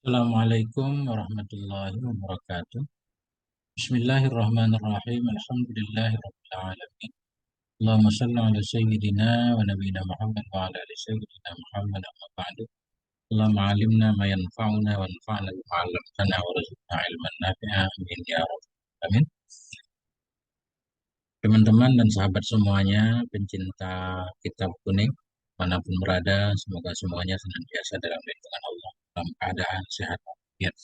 Assalamualaikum warahmatullahi wabarakatuh. Bismillahirrahmanirrahim. Alhamdulillahirabbil alamin. Allahumma shalli ala sayyidina wa nabiyyina Muhammad wa ala ali sayyidina Muhammad amma ba'du. Allahumma alimna ma yanfa'una wa anfa'na bima 'allamtana wa rzuqna ilman nafi'a. Amin ya rabbal alamin. Teman-teman dan sahabat semuanya, pencinta kitab kuning, manapun berada, semoga semuanya senantiasa dalam lindungan Allah, dalam keadaan sehat walafiat.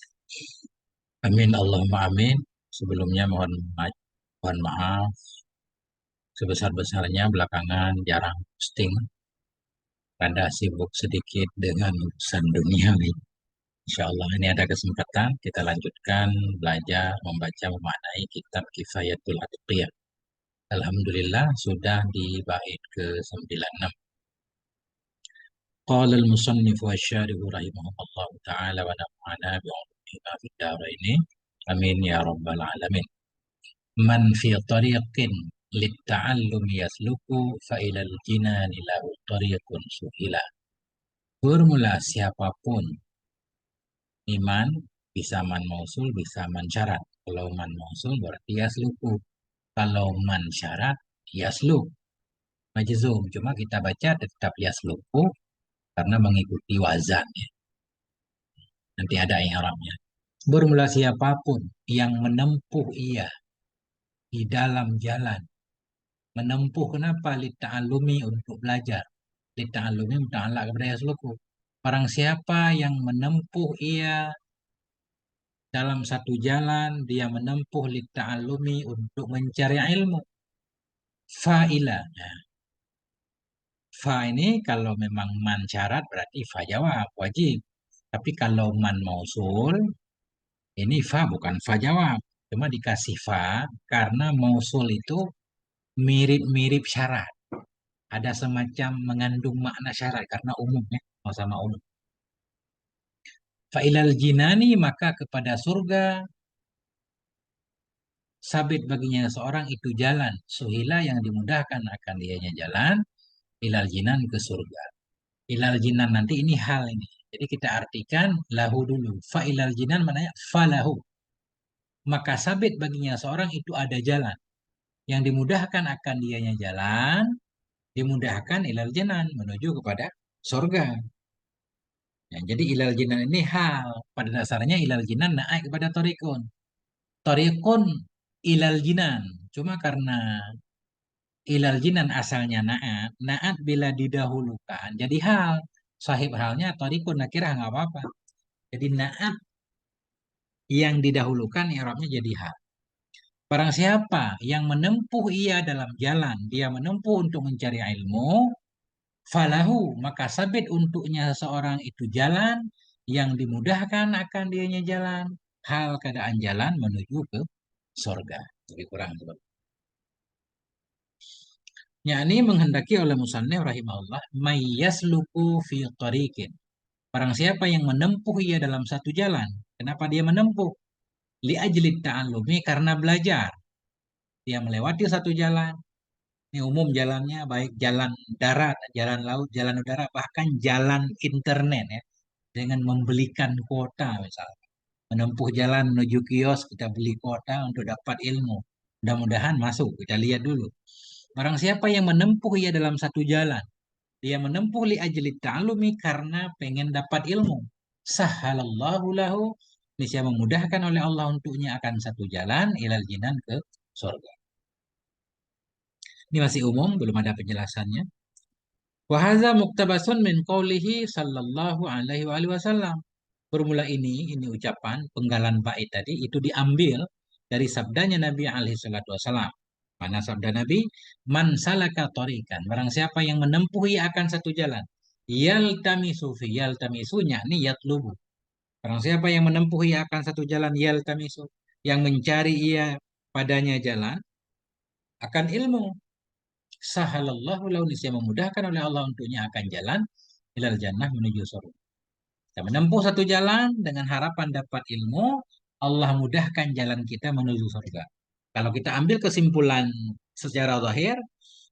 Amin, Allahumma amin. Sebelumnya mohon maaf sebesar-besarnya belakangan jarang posting, rada sibuk sedikit dengan urusan duniawi. Insya Allah ini ada kesempatan kita lanjutkan belajar membaca memaknai kitab Kifayatul Atqiyah. Alhamdulillah sudah di bait ke-96. Qala al-musannif wa syarihu rahimahullah ta'ala wa nafa'ana bi'ulumihima fid dharaini. Amin ya rabbal alamin. Man fi tariqin litta'allum yasluku fa ilal jinani lahu tariqun suhila. Bermula siapapun, iman bisa man mausul bisa man syarat. Kalau man mausul berarti yasluku. Kalau man syarat yasluk. Majzum, cuma kita baca tetap yasluku karena mengikuti wazan ya. Nanti ada i'rabnya. Bermula siapapun yang menempuh ia di dalam jalan. Menempuh kenapa? Litta'alumi untuk belajar. Litta'alumi muta'alak kepada yasluku. Barang siapa yang menempuh ia dalam satu jalan, dia menempuh litta'alumi untuk mencari ilmu. Fa'ila. Nah, fa ini kalau memang man syarat berarti fa jawab, wajib. Tapi kalau man mausul, ini fa bukan fa jawab. Cuma dikasih fa karena mausul itu mirip-mirip syarat. Ada semacam mengandung makna syarat karena umumnya sama umum. Fa'ilal jinani maka kepada surga sabit baginya seorang itu jalan. Suhila yang dimudahkan akan dianya jalan. Ilal jinan ke surga. Ilal jinan nanti ini hal ini. Jadi kita artikan lahu dulu. Fa'ilal jinan maknanya falahu. Maka sabit baginya seorang itu ada jalan. Yang dimudahkan akan dianya jalan. Dimudahkan ilal jinan menuju kepada surga. Ya, jadi ilal jinan ini hal. Pada dasarnya ilal jinan naik kepada torikun. Torikun ilal jinan. Cuma karena ilal jinan asalnya naat. Naat bila didahulukan. Jadi hal. Sahib halnya torikun nakirah nggak apa-apa. Jadi naat yang didahulukan i'rabnya jadi hal. Barang siapa yang menempuh ia dalam jalan. Dia menempuh untuk mencari ilmu. Falahu, maka sabit untuknya seorang itu jalan yang dimudahkan akan dianya jalan. Hal keadaan jalan menuju ke sorga. Lebih kurang seperti yakni menghendaki oleh musannif rahimahullah mayyasluku fi tariqin. Barang siapa yang menempuh ia dalam satu jalan. Kenapa dia menempuh? Li ajli ta'allumi karena belajar. Dia melewati satu jalan. Ini umum jalannya baik jalan darat, jalan laut, jalan udara, bahkan jalan internet ya. Dengan membelikan kuota misalnya. Menempuh jalan menuju kios, kita beli kuota untuk dapat ilmu. Mudah-mudahan masuk, kita lihat dulu. Barang siapa yang menempuh ia dalam satu jalan, dia menempuh li ajli ta'alumi karena pengen dapat ilmu. Sahalallahu lahu, niscaya memudahkan oleh Allah untuknya akan satu jalan ilal jinan ke surga. Ini masih umum, belum ada penjelasannya. Wa hadza muktabasun min qaulihi sallallahu alaihi wasallam. Bermula ini ucapan penggalan bait tadi itu diambil dari sabdanya Nabi alaihi salatu wasallam. Mana sabda Nabi? Man salaka tariqan. Barang siapa yang menempuh ia akan satu jalan. Yaltamisu fi yaltamisunya ini yatlubu. Barang siapa yang menempuh ia akan satu jalan yaltamisu. Yang mencari ia padanya jalan akan ilmu. Sahalallahu lahu niscaya memudahkan oleh Allah untuknya akan jalan ilal jannah menuju surga. Kita menempuh satu jalan dengan harapan dapat ilmu, Allah mudahkan jalan kita menuju surga. Kalau kita ambil kesimpulan secara zahir,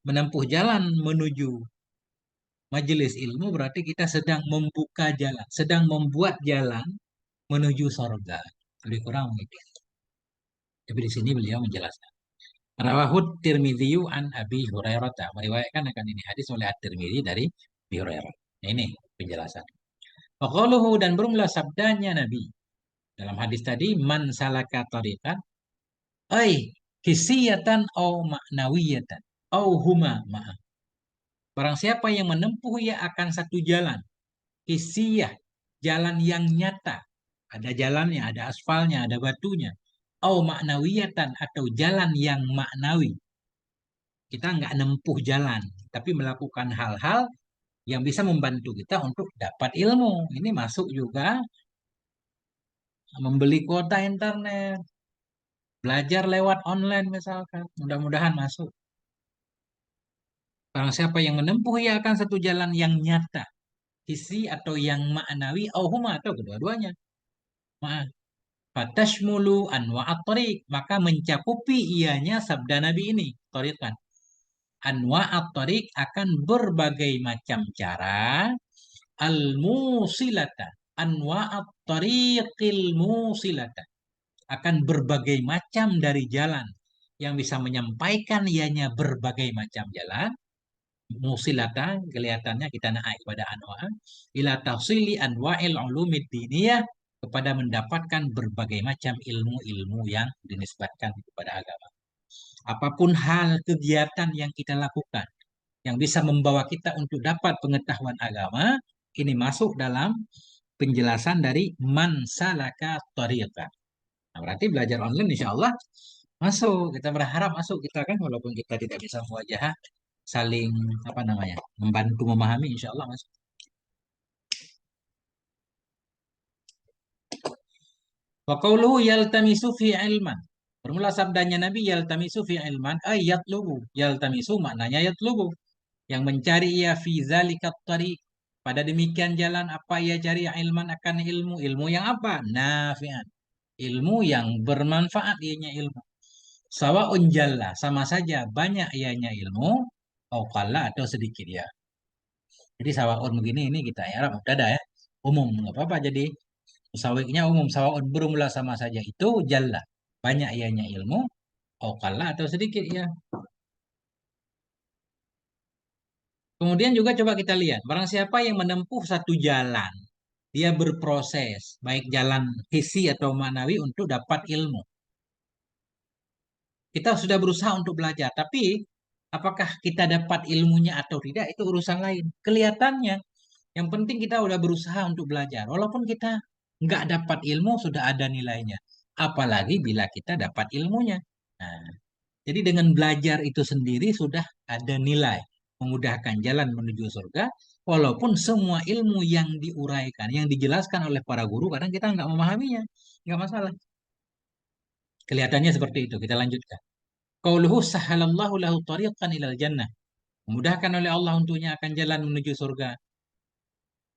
menempuh jalan menuju majelis ilmu berarti kita sedang membuka jalan, sedang membuat jalan menuju sorga. Lebih kurang begitu. Tapi di sini beliau menjelaskan. Rawahud Tirmidzi an Abi Hurairah, meriwayatkan akan ini hadis oleh At-Tirmidzi dari Abi Hurairah. Nah, ini penjelasan. Waqaluhu, dan bermula sabdanya Nabi dalam hadis tadi, man salaka tariqan ay hisiyatan au ma'nawiyatan au huma ma'a. Barang siapa yang menempuh ia akan satu jalan, hisiyah, jalan yang nyata. Ada jalannya, ada aspalnya, ada batunya. Au ma'nawiyatan, atau jalan yang maknawi. Kita nggak nempuh jalan, tapi melakukan hal-hal yang bisa membantu kita untuk dapat ilmu. Ini masuk juga membeli kuota internet, belajar lewat online misalkan. Mudah-mudahan masuk. Barang siapa yang menempuh ia akan satu jalan yang nyata, isi atau yang maknawi, auhuma atau kedua-duanya. Maaf. Fatashmulu anwa'at tariq, maka mencakupi ianya sabda Nabi ini, tariqan. Anwa'at tariq akan berbagai macam cara, al-musilata, anwa'at tariqil musilata, akan berbagai macam dari jalan yang bisa menyampaikan ianya berbagai macam jalan. Musilata, kelihatannya kita naik pada anwa ila tafsili anwa'il ulumid diniyah, kepada mendapatkan berbagai macam ilmu-ilmu yang dinisbatkan kepada agama. Apapun hal kegiatan yang kita lakukan yang bisa membawa kita untuk dapat pengetahuan agama, ini masuk dalam penjelasan dari man salaka tariqa. Nah, berarti belajar online insya Allah masuk. Kita berharap masuk, kita kan walaupun kita tidak bisa muwajahah, saling apa namanya, membantu memahami, insya Allah masuk. Wa qawluhu yaltamisu fi ilman. Bermula sabdanya Nabi yaltamisu fi ilman, ay yatlubu. Yaltamisu maknanya yatlubu, yang mencari ia fi zalikat tariq. Pada demikian jalan apa ia cari, ilman akan ilmu. Ilmu yang apa? Nafi'an. Ilmu yang bermanfaat ianya ilmu. Sawa'un jalla, sama saja banyak ianya ilmu, au qalla atau sedikit ya. Jadi sawa'un begini ini kita Arab mubtada ya. Umum nggak apa-apa, jadi musawiknya umum. Sawa'un bermula sama saja itu jalla. Banyak ianya ilmu, au qalla atau sedikit ya. Kemudian juga coba kita lihat, barang siapa yang menempuh satu jalan, dia berproses, baik jalan hisi atau manawi untuk dapat ilmu. Kita sudah berusaha untuk belajar, tapi apakah kita dapat ilmunya atau tidak, itu urusan lain. Kelihatannya, yang penting kita udah berusaha untuk belajar. Walaupun kita nggak dapat ilmu, sudah ada nilainya. Apalagi bila kita dapat ilmunya. Nah, jadi dengan belajar itu sendiri sudah ada nilai. Memudahkan jalan menuju surga. Walaupun semua ilmu yang diuraikan, yang dijelaskan oleh para guru, kadang kita nggak memahaminya. Nggak masalah. Kelihatannya seperti itu. Kita lanjutkan. Qauluhu sahalallahu lahu tariqan ilal jannah. Memudahkan oleh Allah untuknya akan jalan menuju surga.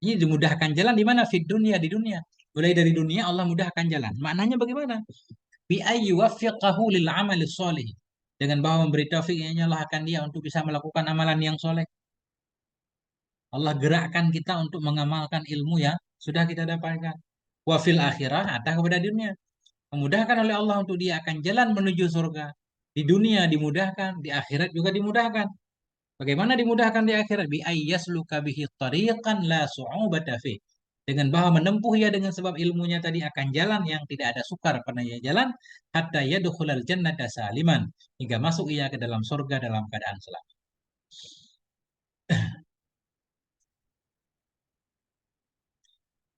Ini dimudahkan jalan di mana? Fit dunia, di dunia. Mulai dari dunia Allah mudahkan jalan. Maknanya bagaimana? Bi ayyuwaffiqahu lil amali sholih. Dengan bahwa memberi taufik Allah akan dia untuk bisa melakukan amalan yang soleh. Allah gerakkan kita untuk mengamalkan ilmu yang sudah kita dapatkan. Wa fil akhirah, atau kepada dunia. Memudahkan oleh Allah untuk dia akan jalan menuju surga. Di dunia dimudahkan, di akhirat juga dimudahkan. Bagaimana dimudahkan di akhirat? Bi ayyasluka bihi tariqan la su'ubata fi. Dengan bahwa menempuh ia dengan sebab ilmunya tadi akan jalan yang tidak ada sukar pada ia jalan, hatta yadkhulal jannata saliman, hingga masuk ia ke dalam surga dalam keadaan selamat.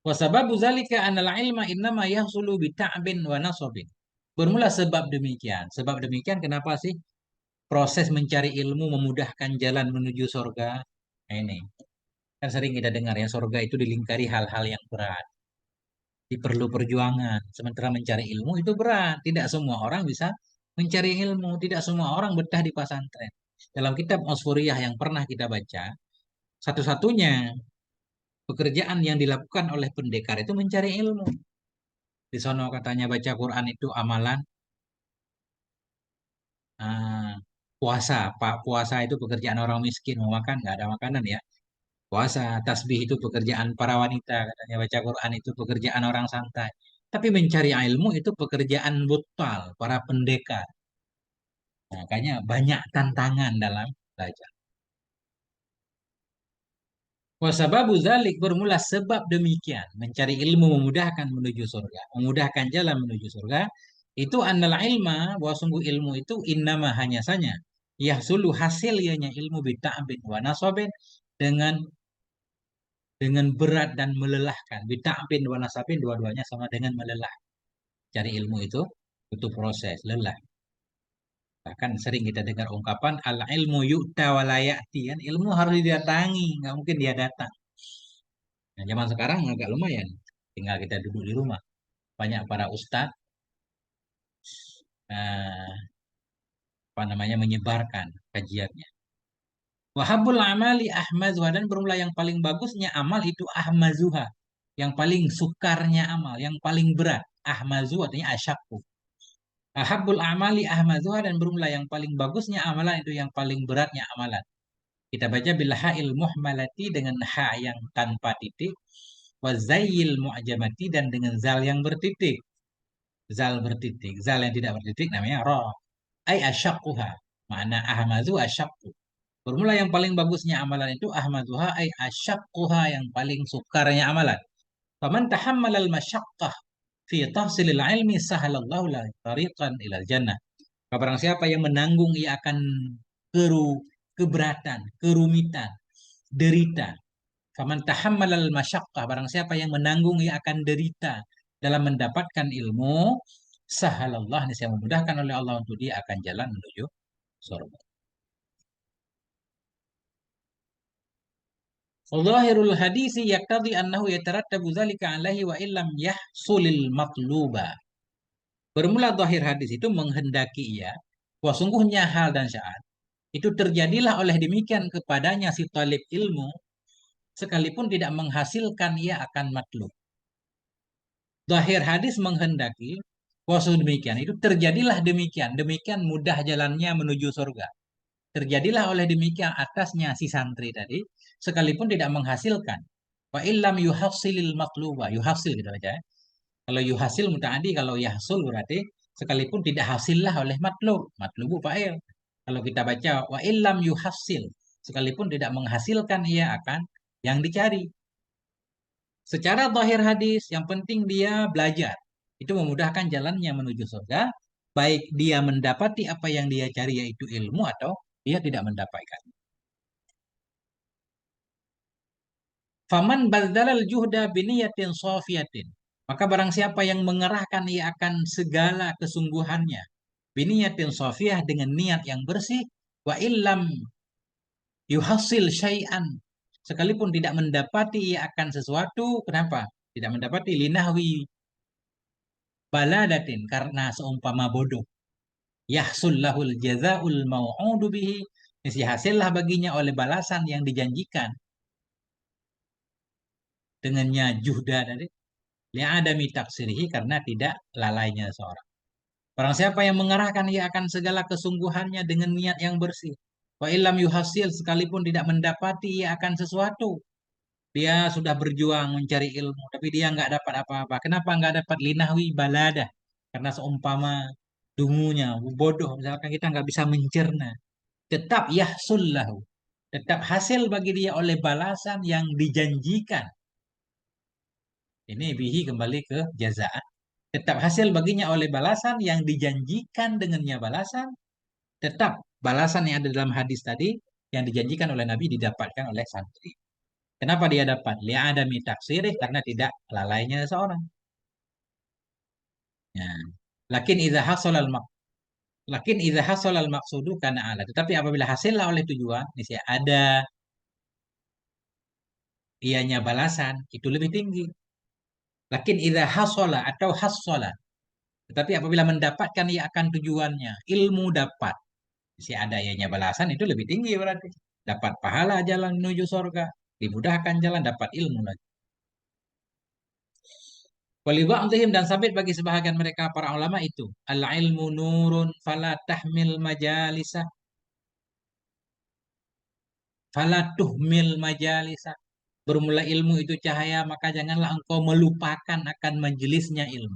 Wa sababu zalika anal ilma innama yahsulu bi ta'bin wa nasabin. Bermula sebab demikian. Sebab demikian kenapa sih proses mencari ilmu memudahkan jalan menuju surga? Nah, ini kan sering kita dengar ya, surga itu dilingkari hal-hal yang berat. Perlu perjuangan. Sementara mencari ilmu itu berat. Tidak semua orang bisa mencari ilmu. Tidak semua orang betah di pesantren. Dalam kitab Osforiyah yang pernah kita baca, satu-satunya pekerjaan yang dilakukan oleh pendekar itu mencari ilmu. Di sono katanya baca Quran itu amalan, ah, puasa. Pak, puasa itu pekerjaan orang miskin. Mau makan nggak ada makanan ya. Puasa, tasbih itu pekerjaan para wanita, katanya baca Quran itu pekerjaan orang santai. Tapi mencari ilmu itu pekerjaan butal, para pendekar. Nah, makanya banyak tantangan dalam belajar. Wasababu zalik bermula sebab demikian. Mencari ilmu memudahkan menuju surga. Memudahkan jalan menuju surga. Itu annal ilma, bahwa sungguh ilmu itu innama hanya saja. Yahsulu hasil ianya ilmu bita'bin wa nasabin dengan berat dan melelahkan. Bita'bin wa nasabin dua-duanya sama dengan melelah. Cari ilmu itu butuh proses, lelah. Bahkan sering kita dengar ungkapan al ilmu yu'ta wa la ya'ti, kan? Ilmu harus didatangi, nggak mungkin dia datang. Nah, zaman sekarang agak lumayan. Tinggal kita duduk di rumah. Banyak para ustadz apa namanya menyebarkan kajiannya. Wahabul amali ahmazuha, dan bermula yang paling bagusnya amal itu ahmazuha. Yang paling sukarnya amal, yang paling berat. Ahmazu artinya asyakku. Ahabul amali ahmazuha, dan bermula yang paling bagusnya amalan itu yang paling beratnya amalan. Kita baca bilha'il muhmalati dengan ha yang tanpa titik. Wazayil mu'jamati, dan dengan zal yang bertitik. Zal bertitik. Zal yang tidak bertitik namanya ra. Ay asyakkuha. Makna ahmazu asyakku. Formula yang paling bagusnya amalan itu ahmaduha ay asyakkuha, yang paling sukarnya amalan. Faman tahammalal masyaqqah fi tahsilil ilmi sahalallahu lahu tariqan ilal jannah. Barang siapa yang menanggung, ia akan keberatan, kerumitan, derita. Faman tahammalal masyaqqah, barang siapa yang menanggung, ia akan derita dalam mendapatkan ilmu, sahalallah, ini saya memudahkan oleh Allah untuk dia akan jalan menuju surga. Zahirul hadisi yaqtadi annahu yatarattabu dzalika alaihi wa illam yahsulil matluba. Bermula zahir hadis itu menghendaki ia bahwa sungguhnya hal dan syarat itu terjadilah oleh demikian kepadanya si talib ilmu, sekalipun tidak menghasilkan ia akan matlub. Zahir hadis menghendaki bahwa demikian itu terjadilah demikian, demikian mudah jalannya menuju surga. Terjadilah oleh demikian atasnya si santri tadi, sekalipun tidak menghasilkan. Wa illam yuhasilil matluba, yuhasil gitu aja. Kalau yuhasil mutaadi, kalau yahsul berarti sekalipun tidak hasillah oleh matlub. Matlubu fa'il. Kalau kita baca wa illam yuhasil, sekalipun tidak menghasilkan ia akan yang dicari. Secara zahir hadis, yang penting dia belajar. Itu memudahkan jalannya menuju surga, baik dia mendapati apa yang dia cari yaitu ilmu atau dia tidak mendapatkan. Faman badzalal juhda biniyatin sofiyatin. Maka barang siapa yang mengerahkan ia akan segala kesungguhannya. Biniyatin sofiyah, dengan niat yang bersih. Wa illam yuhasil syai'an. Sekalipun tidak mendapati ia akan sesuatu. Kenapa? Tidak mendapati linahwi baladatin, karena seumpama bodoh. Yahsul lahul jazaul mau'udu bihi. Mesti hasillah baginya oleh balasan yang dijanjikan dengannya juhda tadi. Li'adami taksirihi, karena tidak lalainya seorang. Barang siapa yang mengerahkan ia akan segala kesungguhannya dengan niat yang bersih. Wa illam yuhasil, sekalipun tidak mendapati ia akan sesuatu. Dia sudah berjuang mencari ilmu, tapi dia nggak dapat apa-apa. Kenapa nggak dapat linahwi balada? Karena seumpama dungunya, bodoh. Misalkan kita nggak bisa mencerna. Tetap yahsul lahu. Tetap hasil bagi dia oleh balasan yang dijanjikan. Ini bihi kembali ke jazaan. Tetap hasil baginya oleh balasan yang dijanjikan dengannya balasan. Tetap balasan yang ada dalam hadis tadi yang dijanjikan oleh Nabi didapatkan oleh santri. Kenapa dia dapat? Li'adami taksirih, karena tidak lalainya seorang. Ya. Lakin idza hasalal mak Lakin idza hasalal maqsudu kana ala. Tetapi apabila hasillah oleh tujuan, misalnya ada ianya balasan, itu lebih tinggi. Lakin idza hasala atau hasala. Tetapi apabila mendapatkan ia akan tujuannya, ilmu dapat. Si ada ianya balasan itu lebih tinggi berarti. Dapat pahala jalan menuju surga. Dimudahkan jalan, dapat ilmu lagi. Waliba'dihim, dan sabit bagi sebahagian mereka para ulama itu. Al-ilmu nurun fala tahmil majalisa Falatuhmil majalisa. Bermula ilmu itu cahaya, maka janganlah engkau melupakan akan majelisnya ilmu.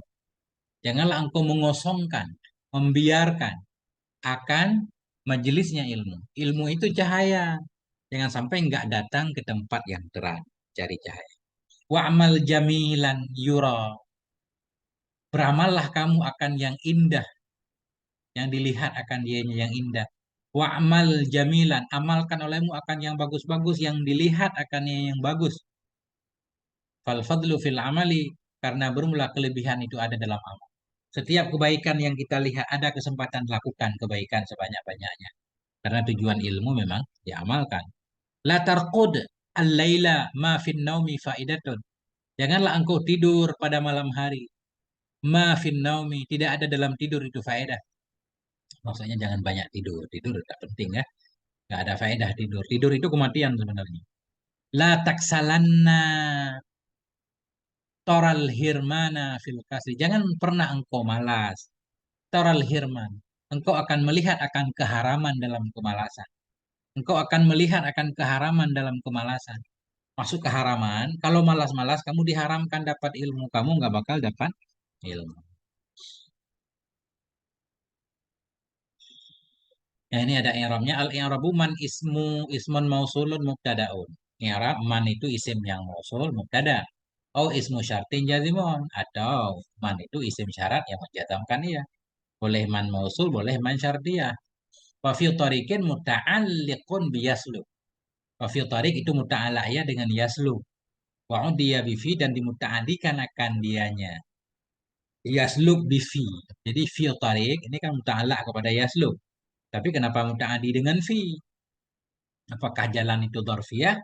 Janganlah engkau mengosongkan, membiarkan akan majelisnya ilmu. Ilmu itu cahaya. Jangan sampai enggak datang ke tempat yang terang. Cari cahaya. Wa'mal jamilan yura. Beramallah kamu akan yang indah. Yang dilihat akan dianya yang indah. Wa'mal jamilan. Amalkan olehmu akan yang bagus-bagus. Yang dilihat akan yang bagus. Fal fadlu fil amali. Karena bermula kelebihan itu ada dalam amal. Setiap kebaikan yang kita lihat ada kesempatan lakukan kebaikan sebanyak-banyaknya. Karena tujuan ilmu memang diamalkan. La tarqud al-laila ma fin naumi faidatun. Janganlah engkau tidur pada malam hari. Ma fin naumi, tidak ada dalam tidur itu faedah. Maksudnya jangan banyak tidur. Tidur tidak penting ya. Tidak ada faedah tidur. Tidur itu kematian sebenarnya. La taksalanna toral hirmana fil kasri. Jangan pernah engkau malas. Toral hirman. Engkau akan melihat akan keharaman dalam kemalasan. Engkau akan melihat akan keharaman dalam kemalasan. Masuk keharaman, kalau malas-malas kamu diharamkan dapat ilmu, kamu nggak bakal dapat ilmu. Ya ini ada i'rabnya. Al-i'rabu man ismun mausulun mubtadaun. I'rab man itu isim yang mausul mubtada. Oh ismu syartin jazimun. Atau man itu isim syarat yang menjazamkan ia. Boleh man mausul, boleh man syartiyah. Wa fi tariqin muta'alliqun bi yaslu. Wa fi tariq itu muta'alaq ya dengan yaslu. Wa udiya bi fi dan dimuta'adikan akan dianya. Yasluk bi fi. Jadi fi tariq ini kan muta'alaq kepada yasluk. Tapi kenapa muta'adi dengan fi? Apakah jalan itu dzarfiyah?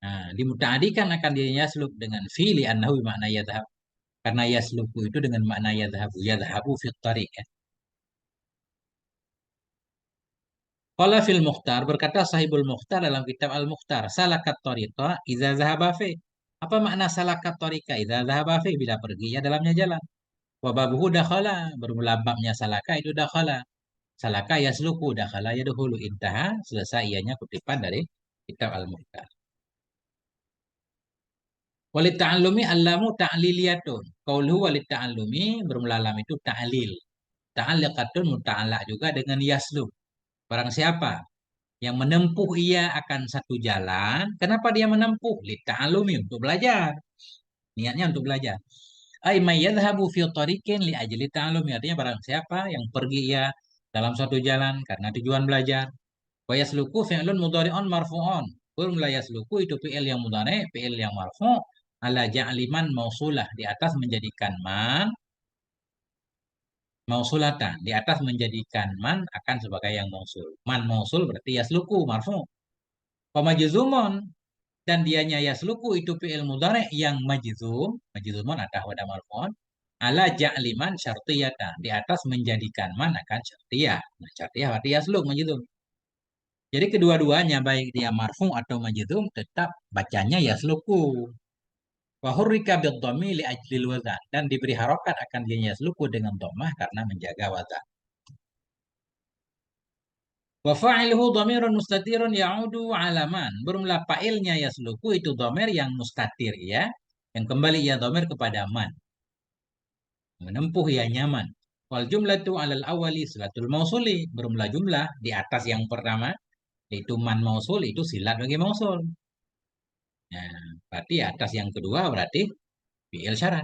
Nah, dimuta'adikan akan dia yasluk dengan fi li'annahu makna yadhhab. Karena yasluku itu dengan makna yadhhabu. Yadhhabu fi tariq. Ya. Qala fil Mukhtar berkata sahibul Mukhtar dalam kitab Al-Mukhtar, salakat tariqa idza zahaba fi. Apa makna salakat tariqa idza zahaba fi? Bila pergi ya dalamnya jalan. Wa babuhu dakhala, bermula babnya salaka itu dakhala. Salaka yasluku dakhala yadkhulu intaha, selesai ianya kutipan dari kitab Al-Mukhtar. Walit ta'allumi allamu ta'liliyatun. Qauluhu walit ta'allumi bermula lam itu ta'lil. Ta'alliqatun muta'allaq juga dengan yaslu. Barang siapa yang menempuh ia akan satu jalan, kenapa dia menempuh? Lit ta'allumi untuk belajar. Niatnya untuk belajar. Ay may yadhhabu fi tariqin li ajli ta'allumi. Artinya barang siapa yang pergi ia dalam suatu jalan karena tujuan belajar. Wa yasluku fi'lun mudhari'un marfu'un. Qul la yasluku itu fi'il yang mudhari', fi'il yang marfu' ala ja'li man mausulah di atas menjadikan man mausulatan, di atas menjadikan man akan sebagai yang mausul. Man mausul berarti yasluku marfu'. Wa majzumun dan dianya yasluku itu fi'il mudhari' yang majzum, majzumun ada pada marfu'un ala ja'li man syartiyatan, di atas menjadikan man akan syartiyah. Nah, syartiyah berarti yasluk majzum. Jadi kedua-duanya baik dia marfu atau majzum tetap bacanya yasluku. Wa hurrika bid-dhammi li ajlil wazan dan diberi harokat akan dia yasluku dengan dhammah karena menjaga wazan. Wa fa'iluhu dhamirun mustatirun ya'udu 'ala man. Bermula fa'ilnya yasluku itu dhamir yang mustatir ya, yang kembali ya dhamir kepada man. Menempuh ya nyaman. Wal jumlatu 'alal awwali silatul mausuli. Bermula jumlah di atas yang pertama yaitu man mausul itu silat bagi mausul. Nah, berarti atas yang kedua berarti fi'il syarat.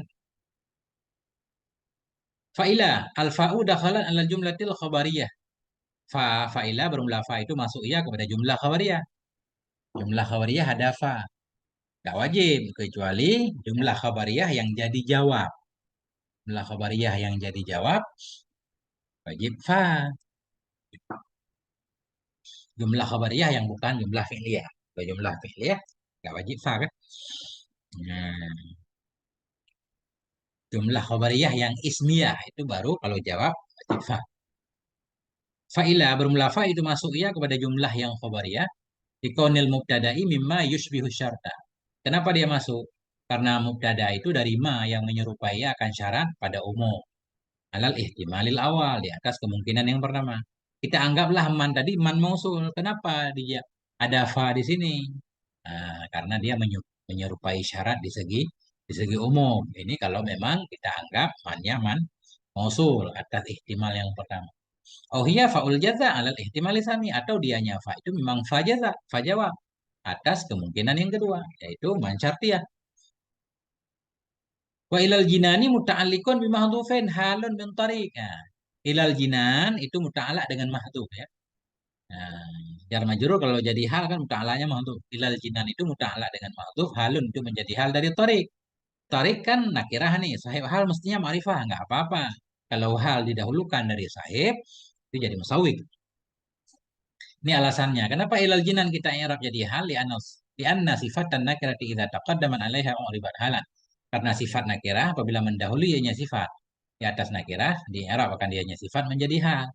Fa'ila, al-fa'u dakhalan ala jumlatil khabariyah. Fa'ila bermula fa itu masuk ia kepada jumlah khabariyah. Jumlah khabariyah ada fa. Tidak wajib, kecuali jumlah khabariyah yang jadi jawab. Jumlah khabariyah yang jadi jawab, wajib fa. Jumlah khabariyah yang bukan jumlah fi'liyah. Kalau jumlah fi'liyah, tidak wajib fa kan? Nah, jumlah khabariyah yang ismiyah itu baru kalau jawab wajib fa. Fa'ila bermula fa itu masuk ia kepada jumlah yang khabariyah. Ikonil mubtada'i mimma yushbihu syarta. Kenapa dia masuk? Karena mubtada itu dari ma yang menyerupai akan syarat pada umum. Alal ihtimalil awal di atas kemungkinan yang pertama. Kita anggaplah man tadi man mausul. Kenapa dia? Ada fa di sini. Karena dia menyerupai syarat di segi umum. Ini kalau memang kita anggap mannya man mausul atas ihtimal yang pertama. Oh iya faul jaza alal ihtimali sani, atau dianya fa itu memang fa jaza, fa jawab atas kemungkinan yang kedua, yaitu man syartiyah. Wa ilal jinani muta'alliqun bi mahdhufin halun min tariq. Nah, ilal jinan itu muta'allaq dengan mahdhuf ya. Nah, jar majrur kalau jadi hal kan muta'allaqnya mahdhuf. Ilal jinan itu muta'allaq dengan mahdhuf, halun itu menjadi hal dari tariq. Tariq kan nakirah nih, sahib hal mestinya ma'rifah, nggak apa-apa. Kalau hal didahulukan dari sahib, itu jadi musawwik. Ini alasannya. Kenapa ilal jinan kita i'rab jadi hal? Li'anna sifatan nakirati idza taqaddaman 'alaiha u'ribat halan. Karena sifat nakirah apabila mendahului ianya sifat di atas nakirah, di i'rab akan dianya sifat menjadi hal.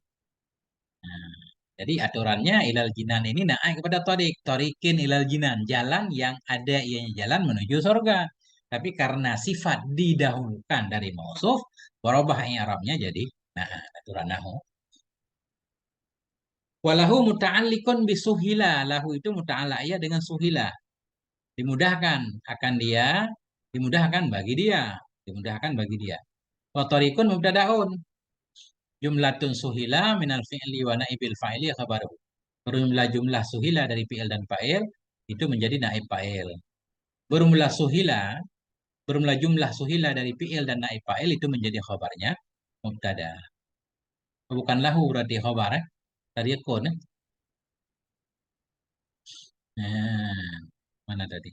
Nah, jadi aturannya ilal jinan ini naik kepada torik. Torikin ilal jinan. Jalan yang ada ianya jalan menuju surga. Tapi karena sifat didahulukan dari mausuf, warobah i'rabnya jadi nah aturan nahu. Walahu muta'alliqun bisuhila. Lahu itu muta'allaq ya dengan suhila. Dimudahkan akan dia, dimudahkan bagi dia, dimudahkan bagi dia. Wa tariqun mubtada'un. Jumlatun suhila minal fi'li wa naibil fa'ili khabaruhu. Jumlah suhila dari fi'il dan fa'il itu menjadi naib fa'il. Bermula suhila, bermula jumlah suhila dari fi'il dan naib fa'il itu menjadi khabarnya mubtada. Bukan lahu berarti khabar ya. Tadi yakun ya. Nah, mana tadi?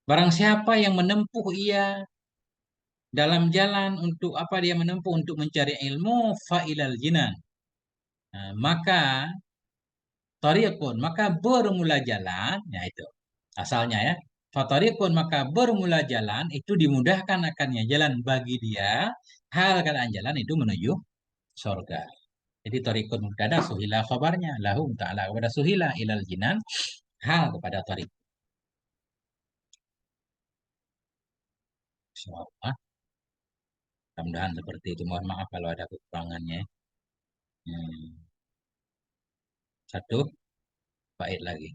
Barang siapa yang menempuh ia dalam jalan untuk apa dia menempuh untuk mencari ilmu fa'ilal jinan. Nah, maka tariqun maka bermula jalan ya itu asalnya ya. Fatariqun maka bermula jalan itu dimudahkan akannya jalan bagi dia hal keadaan jalan itu menuju surga. Jadi tariqun mubtada suhila khabarnya lahum ta'ala kepada suhila ilal jinan hal kepada tariq. Insyaallah. Mudah-mudahan seperti itu. Mohon maaf kalau ada kekurangannya. Hmm. Satu bait lagi.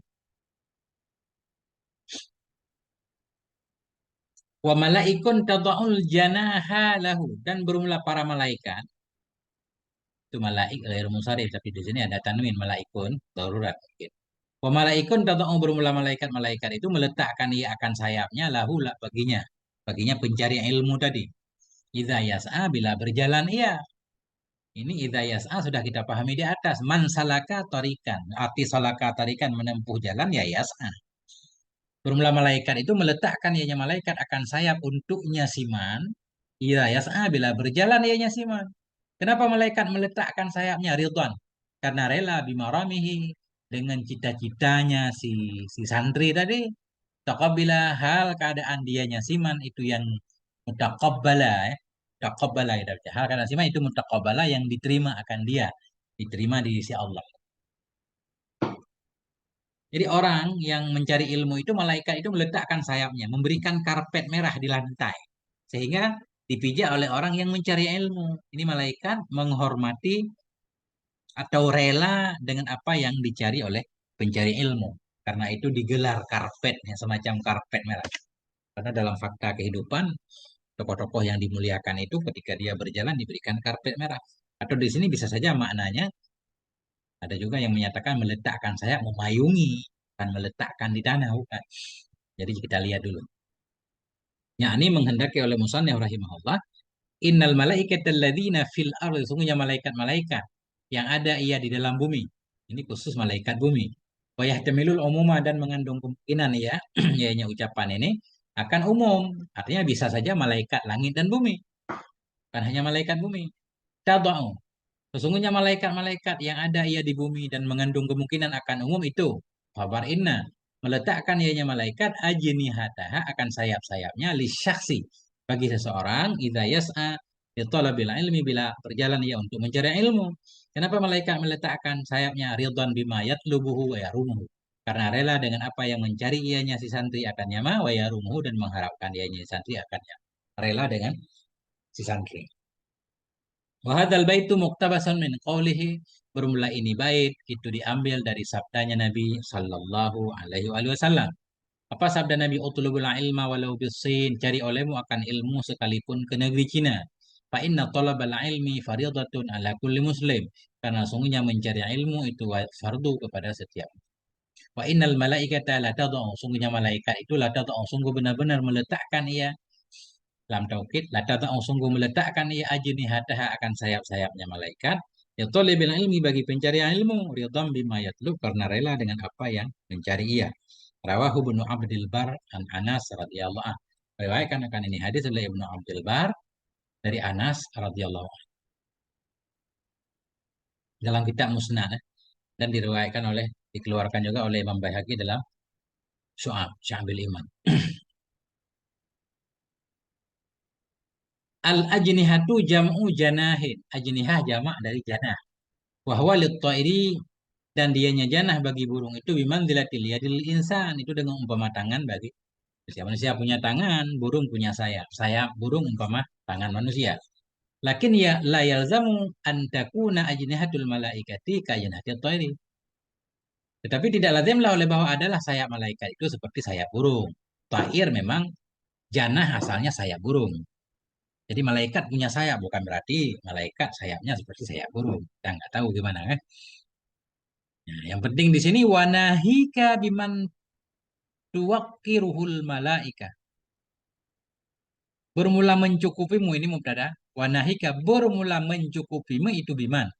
Wa malaikun tada'ul janaha lahu dan bermula para malaikat itu malaik ghairu musharif tapi di sini ada tanwin malaikun darurat mungkin. Wa malaikun tada'u bermula malaikat-malaikat itu meletakkan ia akan sayapnya lahu lah baginya pencari ilmu tadi. Idza yas'a bila berjalan ia. Ini idza yas'a sudah kita pahami di atas man salaka tarikan. Arti salaka tarikan menempuh jalan ya yas'a. Bermula malaikat itu meletakkan ianya malaikat akan sayap untuknya siman. Iya, yas'a bila berjalan ianya siman. Kenapa malaikat meletakkan sayapnya Ridwan? Karena rela bimaramihi dengan cita-citanya si santri tadi. Taqabbala hal keadaan dianya siman itu yang mutaqabbala ya. Mutaqabbala ya. Hal keadaan siman itu mutaqabbala yang diterima akan dia. Diterima di sisi Allah. Jadi orang yang mencari ilmu itu malaikat itu meletakkan sayapnya, memberikan karpet merah di lantai. Sehingga dipijak oleh orang yang mencari ilmu. Ini malaikat menghormati atau rela dengan apa yang dicari oleh pencari ilmu. Karena itu digelar karpet, ya, semacam karpet merah. Karena dalam fakta kehidupan, tokoh-tokoh yang dimuliakan itu ketika dia berjalan diberikan karpet merah. Atau di sini bisa saja maknanya ada juga yang menyatakan meletakkan sayap memayungi, bukan meletakkan di tanah, bukan. Jadi kita lihat dulu. Yakni menghendaki oleh musannif rahimahullah, innal malaikata alladzina fil ardi, sungguhnya malaikat-malaikat yang ada ia di dalam bumi. Ini khusus malaikat bumi. Wa yahtamilul umuma dan mengandung kemungkinan ya, yaitu ucapan ini akan umum. Artinya bisa saja malaikat langit dan bumi, bukan hanya malaikat bumi. Tadau. Sesungguhnya malaikat-malaikat yang ada ia di bumi dan mengandung kemungkinan akan umum itu. Kabar inna. Meletakkan ianya malaikat ajnihataha akan sayap-sayapnya li syaksi. Bagi seseorang idza yas'a li talabil ilmi bila berjalan ia untuk mencari ilmu. Kenapa malaikat meletakkan sayapnya ridwan bima yatlubuhu wa yarumuhu? Karena rela dengan apa yang mencari ianya si santri akannya ma wa yarumuhu dan mengharapkan ianya si santri akannya. Rela dengan si santri. Wa hadzal baitu muktabasan min qawlihi, bermula ini bait itu diambil dari sabdanya Nabi sallallahu alaihi wasallam. Apa sabda Nabi? Utlubul ilma walau bisin, cari olehmu akan ilmu sekalipun ke negeri Cina. Fa inna talabal ilmi faridatun ala kulli muslim. Karena sungguhnya mencari ilmu itu fardu kepada setiap. Wa innal malaikata la tad'u, sungguhnya malaikat itu la tad'u, sungguh benar-benar meletakkan ia dalam taukid, la tad'u, sungguh meletakkan ia ajnihataha, akan sayap-sayapnya malaikat. Ya talibil ilmi, bagi pencari ilmu, ridham bima yatlub, karena rela dengan apa yang mencari ia. Rawahu Ibnu Abdul Bar an Anas radhiyallahu anhu. Riwayatkan akan ini hadis oleh Ibnu Abdul Bar dari Anas radhiyallahu anhu dalam kitab Musnad, dan diriwayatkan oleh, dikeluarkan juga oleh Imam Baihaqi dalam Syu'abil Iman. Al ajnihatu jam'u janahin. Ajnihah jamak dari janah. Wa huwa lit-thairi, dan dianya janah bagi burung itu bimanzilatil yadil insan, itu dengan umpama tangan bagi manusia. Manusia punya tangan, burung punya sayap. Sayap burung umpama tangan manusia. Lakin ya la yalzamu an takuna ajnihatul malaikati kajnahatit thairi. Tetapi tidak lazimlah oleh bahwa adalah sayap malaikat itu seperti sayap burung. Tair memang janah asalnya sayap burung. Jadi malaikat punya sayap, bukan berarti malaikat sayapnya seperti sayap burung. Kita nggak tahu gimana kan. Nah, yang penting di sini wanahika biman tuwakiruhul malaika. Bermula mencukupimu, ini mubtada. Wanahika, bermula mencukupimu itu biman.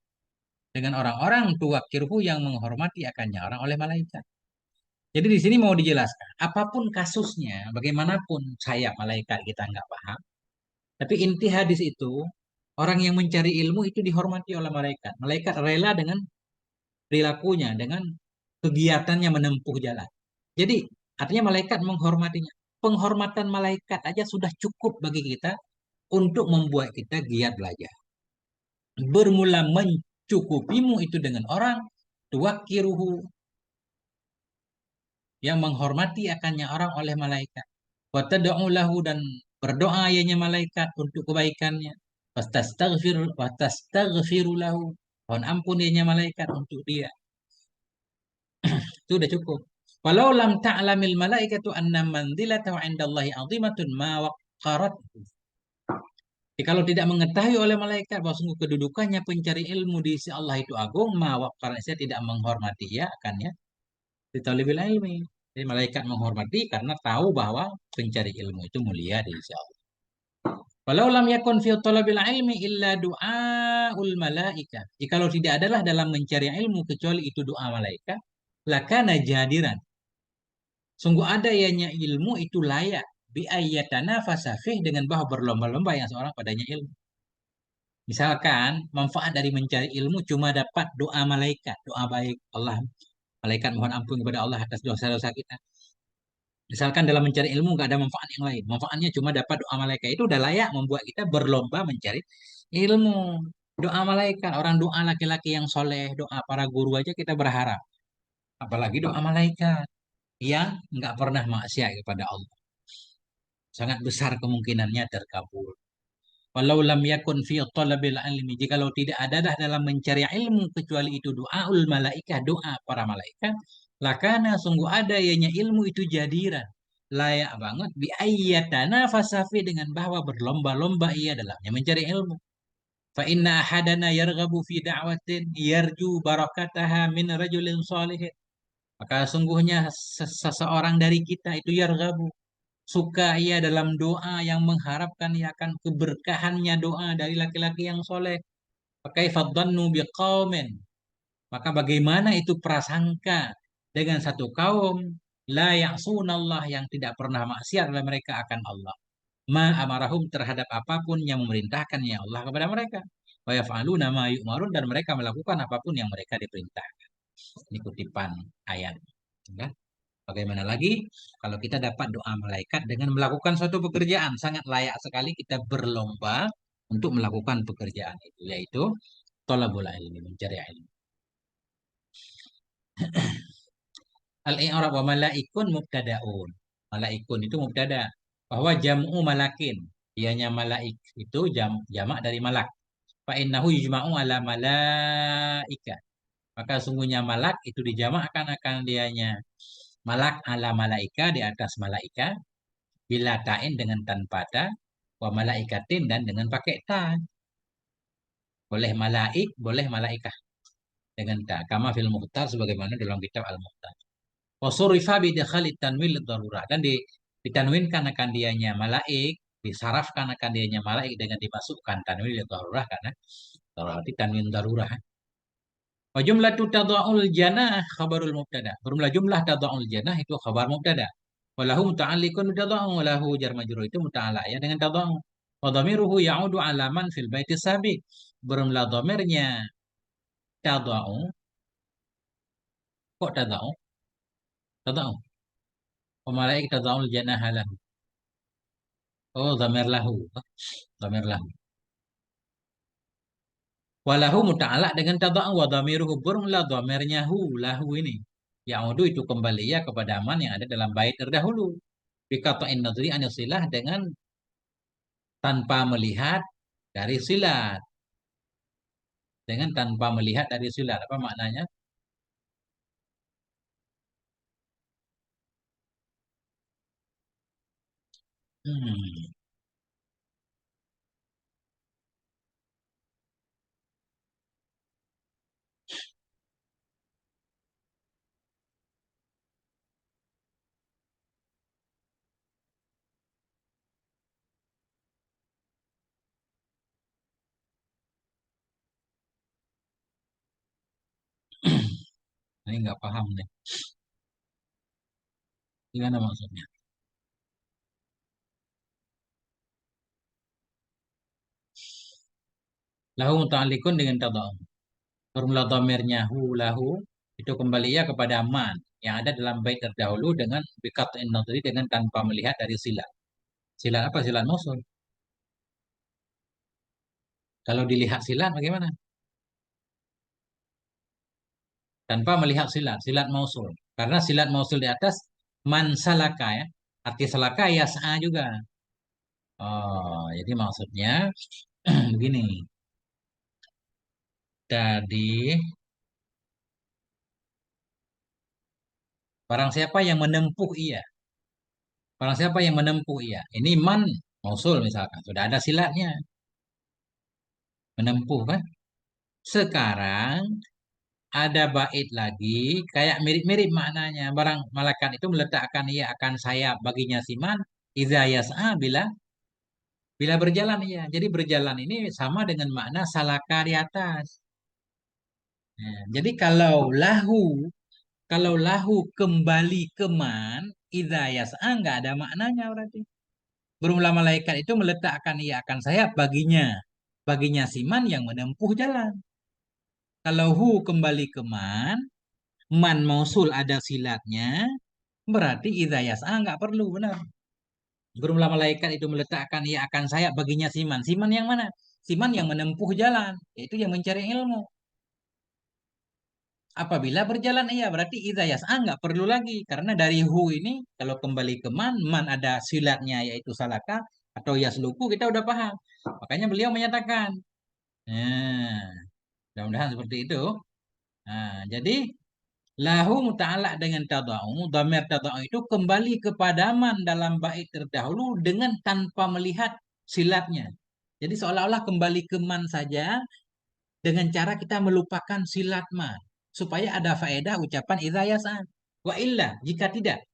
Dengan orang-orang tuwakiruhu, yang menghormati akannya orang oleh malaikat. Jadi di sini mau dijelaskan, apapun kasusnya, bagaimanapun sayap malaikat kita nggak paham. Tapi inti hadis itu, orang yang mencari ilmu itu dihormati oleh malaikat. Malaikat rela dengan perilakunya, dengan kegiatannya menempuh jalan. Jadi artinya malaikat menghormatinya. Penghormatan malaikat aja sudah cukup bagi kita untuk membuat kita giat belajar. Bermula mencukupimu itu dengan orang tuwakiruhu, yang menghormati akannya orang oleh malaikat. Wa tad'u lahu, dan berdoa ianya malaikat untuk kebaikannya. Wastaghfiru lahu, mohon ampun ianya malaikat untuk dia. Itu udah cukup. Walau lam ta'lamil malaikatu anna manzilatahu 'indallahi 'azimatun ma waqarat. Jadi kalau tidak mengetahui oleh malaikat bahwa sungguh kedudukannya pencari ilmu di sisi Allah itu agung, ma waqarat, saya tidak menghormati ia akannya di talibil ilmi. Jadi malaikat menghormati karena tahu bahwa pencari ilmu itu mulia di sisi Allah. Walau lam yakun fi talabil ilmi illa du'aul malaika. Jikalau tidak adalah dalam mencari ilmu kecuali itu doa malaikat, lakana jadiran. Sungguh ada ianya ilmu itu layak bi ayyatana fasafih, dengan bahwa berlomba-lomba yang seorang padanya ilmu. Misalkan manfaat dari mencari ilmu cuma dapat doa malaikat, doa baik Allah, malaikat mohon ampun kepada Allah atas dosa-dosa kita. Misalkan dalam mencari ilmu nggak ada manfaat yang lain, manfaatnya cuma dapat doa malaikat, itu udah layak membuat kita berlomba mencari ilmu. Doa malaikat, orang doa laki-laki yang soleh, doa para guru aja kita berharap. Apalagi doa malaikat yang nggak pernah maksiat kepada Allah. Sangat besar kemungkinannya terkabul. Walau lam yakun fi talabil ilmi, jikalau tidak ada dah dalam mencari ilmu kecuali itu doaul malaikah, doa para malaikat, lakana sungguh ada ianya ilmu itu jadiran, layak banget bi ayyatana fasafi, dengan bahwa berlomba-lomba ia dalamnya mencari ilmu. Fa inna ahadana yarghabu fi da'watin yarju barakataha min rajulin salihin. Maka sungguhnya seseorang dari kita itu yarghabu, suka ia dalam doa yang mengharapkan ia akan keberkahannya doa dari laki-laki yang soleh. Pakai fadhannu biqaumin. Maka bagaimana itu prasangka dengan satu kaum la ya'sunallah, yang tidak pernah maksiat oleh mereka akan Allah. Ma amarahum, terhadap apapun yang memerintahkan ya Allah kepada mereka. Wa yaf'aluna ma yu'marun, dan mereka melakukan apapun yang mereka diperintahkan. Ini kutipan ayat. Ya. Bagaimana lagi kalau kita dapat doa malaikat dengan melakukan suatu pekerjaan, sangat layak sekali kita berlomba untuk melakukan pekerjaan itu, yaitu thalabul ilmi, mencari ilmu. Al-i'rab wa malaikun mubtadaun. Malaikun itu mubtada, bahwa jam'u malakin, ianya malaik itu jamak dari malak. Fa innahu yujma'u ala malaika. Maka sungguhnya malak itu dijamakkan akan dianya. Malak ala malaika di atas malaika. Bila ta'in dengan tanpa ta. Wa malaikatin dan dengan pakai ta. Boleh malaik, boleh malaikah. Dengan ta. Kama fil muhtar sebagaimana dalam kitab al-muhtar. Wasurifa bidakhalit tanwil darurah. Dan ditanwinkan akan dianya malaik. Disarafkan akan dianya malaik dengan dimasukkan tanwil darurah. Karena darurah tanwin darurah. Wa jumlatu tada'ul janah khabarul mubtada. Jumlah tada'ul janah itu khabar mubtada. Walahu muta'alliqun tada'u walahu jar majrur itu muta'alaq ya dengan tada'u. Wa dhamiruhu ya'udu ala man fil baiti sabiq. Berumlah dhamirnya tada'u. Kok tada'u? Tada'u. Wa malaik tada'ul janah lahu. Oh, dhamir lahu. Dhamir lahu. Walahu muta'alaq dengan tada'u wa dhamiruhu berumlah dhamirnya hu lahu ini. Ya'udu itu kembali ya kepada man yang ada dalam bait terdahulu. Bikata'in nadri an silah dengan tanpa melihat dari silat. Dengan tanpa melihat dari silat. Apa maknanya? Hmm, ini nggak paham nih. Gimana maksudnya? Lahu muta'alliqun dengan tada'u. Formula dhamirnya hu lahu itu kembali ya kepada man yang ada dalam bait terdahulu dengan bikata'in nadri dengan tanpa melihat dari silat. Silat apa? Silat mausul. Kalau dilihat silat bagaimana? Tanpa melihat silat, silat mausul. Karena silat mausul di atas man salaka ya. Arti salaka yas'a juga. Oh, jadi maksudnya begini. Tadi barang siapa yang menempuh ia. Barang siapa yang menempuh ia. Ini man mausul misalkan. Sudah ada silatnya. Menempuh kan. Sekarang ada bait lagi. Kayak mirip-mirip maknanya. Barang malaikat itu meletakkan ia akan sayap baginya si man. Iza yas'a bila berjalan ia. Jadi berjalan ini sama dengan makna salaka di atas. Nah, jadi kalau lahu kembali ke man, idza yas'a nggak ada maknanya berarti. Berulang malaikat itu meletakkan ia akan sayap baginya. Baginya si man yang menempuh jalan. Kalau hu kembali ke man mausul ada silatnya, berarti idza yas'a nggak perlu benar. Berulang malaikat itu meletakkan ia akan sayap baginya siman. Siman yang mana? Siman yang menempuh jalan, yaitu yang mencari ilmu. Apabila berjalan ia berarti idza yas'a nggak perlu lagi karena dari hu ini kalau kembali ke man ada silatnya yaitu salaka atau yasluku kita udah paham. Makanya beliau menyatakan. Nah, mudah-mudahan seperti itu. Nah, jadi lahu muta'alaq dengan tada'u, dhamir tada'u itu kembali kepada man dalam bait terdahulu dengan tanpa melihat silatnya. Jadi seolah-olah kembali ke man saja dengan cara kita melupakan silat man supaya ada faedah ucapan idza yas'a. Wa illa jika tidak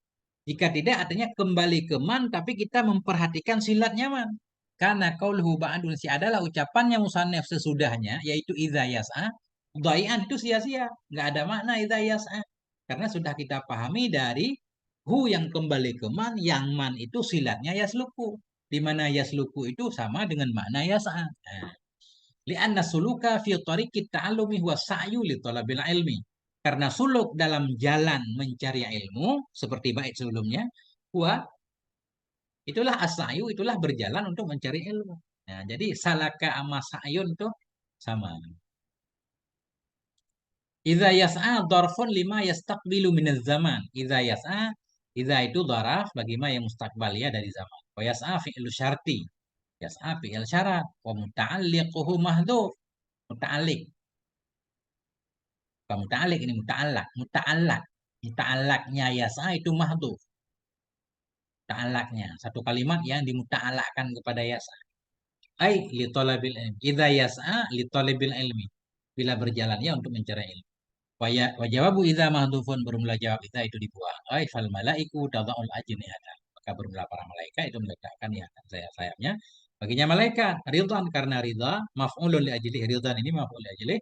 artinya kembali ke man tapi kita memperhatikan silatnya man. Karena qauluhu ba'dun si adalah ucapannya musannaf sesudahnya yaitu idza yas'a. Dhai'an itu sia-sia, nggak ada makna idza yas'a. Karena sudah kita pahami dari hu yang kembali ke man itu silatnya yasluku. Di mana yasluku itu sama dengan makna yas'a. Nah, li'anna suluka fi tariqit ta'allumi huwa sa'yu li talabil ilmi. Karena suluk dalam jalan mencari ilmu seperti bait sebelumnya, huwa itulah as'yu itulah berjalan untuk mencari ilmu. Nah, jadi salaka sama sa'yun itu sama. Idza yas'a dharfun lima yastaqbilu minaz zaman. Idza itu dharaf bagi ma yang mustaqbal ya dari zaman. Wa yas'a fi'lu syarti. Yas'a fi'il syarat wa muta'alliquhu mahdhuf. Muta'alik. Bukan muta'alik, ini muta'allak. Muta'allak. Muta'allaknya yas'a itu mahdhuf. Muta'allaknya. Satu kalimat yang dimuta'allakkan kepada yas'a. Ai li talabil ilmi. Idza yas'a li talabil ilmi. Bila berjalannya untuk mencari ilmu. Wa jawabu idza mahdhufun, bermula jawab idza itu dibuang. Ai fal malaiku tada'ul ajnihata. Maka bermula para malaikat itu meletakkan ya sayap-sayapnya baginya malaikat. Ridwan, karena ridha, maf'ulun li ajli, ridwan ini maf'ul li ajli.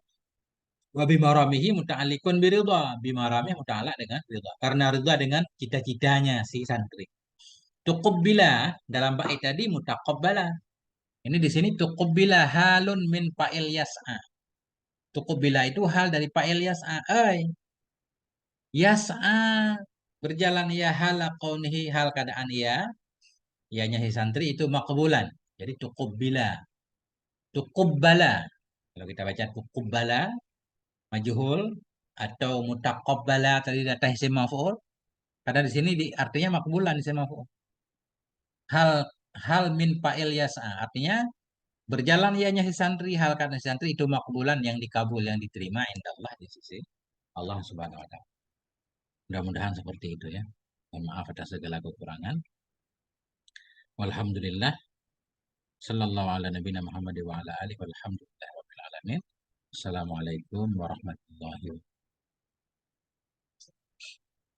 Wa bimaramihi muta'alliqun biridha. Bimaramih muta'allaq dengan ridha. Karena ridha dengan cita-citanya si santri. Tuqabbila dalam bait tadi mutaqabbala. Ini di sini tuqabbila halun min fa'il yas'a. Tuqabbila itu hal dari fa'il yas'a. Ay, yas'a berjalan ya hala qaunihi, hal keadaan ia, ianya si santri itu maqbulan. Jadi tuqabbila. Tuqabbala. Kalau kita baca tuqabbala majhul atau mutaqabbala tadi datang isim maf'ul. Karena di sini artinya makbulan isim maf'ul. Hal hal min fa'il yas'a artinya berjalan ianya si santri, hal karena si santri itu makbulan, yang dikabul, yang diterima indah Allah, di sisi Allah Subhanahu wa taala. Mudah-mudahan seperti itu ya. Mohon maaf atas segala kekurangan. Walhamdulillah sallallahu ala nabiyina Muhammad wa ala alihi walhamdulillah rabbil alamin. Assalamualaikum warahmatullahi wabarakatuh.